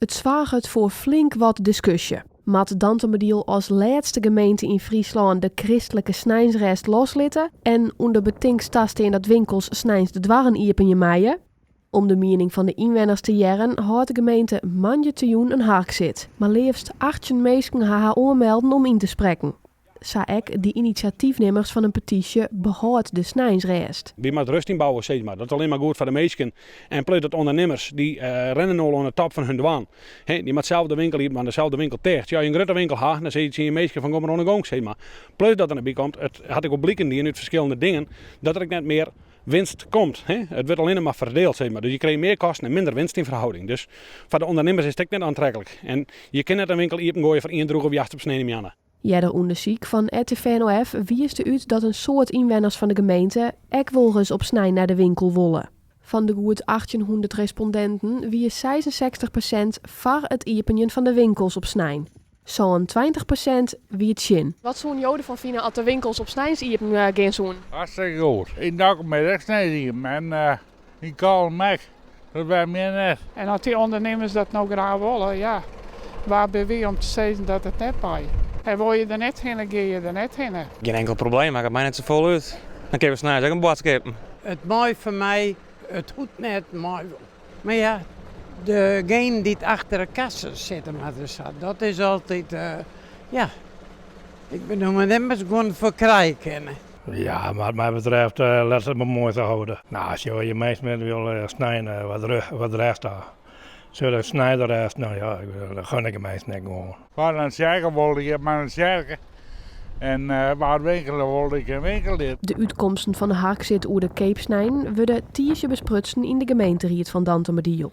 Het zwaagt voor flink wat discussie. Mat Dantemediel als laatste gemeente in Friesland de christelijke snijnsrest loslitten en onder betingstasten in dat winkels snijns de dwarren iepen maaien? Om de mening van de inwoners te jaren houdt de gemeente manjetejoen een haak zit. Maar liefst 18 mensen haar aanmelden om in te spreken. Saek, die initiatiefnemers van een petitie, behoudt de snijnsrest. Wie moet rust inbouwen, zeg maar. Dat is alleen maar goed voor de mensen. En plus dat ondernemers, die rennen al aan de top van hun douane. Die met dezelfde winkel hier, maar dezelfde winkel teert. Ja, je een grote winkel hebt, dan zie je mensen van kom maar aan de gang, zeg maar. Plus dat er erbij komt, het had ik ook blikken die uit verschillende dingen, dat er net meer winst komt. Het wordt alleen maar verdeeld, zeg maar. Dus je krijgt meer kosten en minder winst in verhouding. Dus voor de ondernemers is het net aantrekkelijk. En je kunt net een winkel hier gooien voor 1 droeg of jacht op snijden. Jeder onderzoek van RTV-NOF wies uit dat een soort inwoners van de gemeente ek wolgens op snij naar de winkel willen. Van de goed 1800 respondenten wie 66% voor het iepenjen van de winkels op snij. Zo'n 20% wie het zin. Wat zo'n joden van vinden als de winkels op snijns iepen gaan zoen? Hartstikke goed. Ik dacht met rechtsnijden en die kalm meg. Dat bij meer net. En als die ondernemers dat nou graag willen, ja, waar ben we om te zeggen dat het net bij? En wil je er net heen, ga je er net heen. Geen enkel probleem, maar ik heb mij net zo vol uit. Dan kun je snel ook een boodschap. Het mooi voor mij, het goed net mooi. Maar ja, degene die achter de kassen zitten, dat is altijd, ja. Ik bedoel, met hem is gewoon voor krijgen. Ja, maar wat mij betreft, laat het maar mooi te houden. Nou, als je meest met wil snijden, wat rest daar. Zullen snijden rest, nou ja, dan gun ik hem meest niet gewoon. Waar een cirkel wilde ik maar een cirkel. En waar winkelen wilde ik een winkel dit. De uitkomsten van de haakzit oer de Keepsnijn worden tiertje besprutsen in de gemeenteraad van Dantemediel.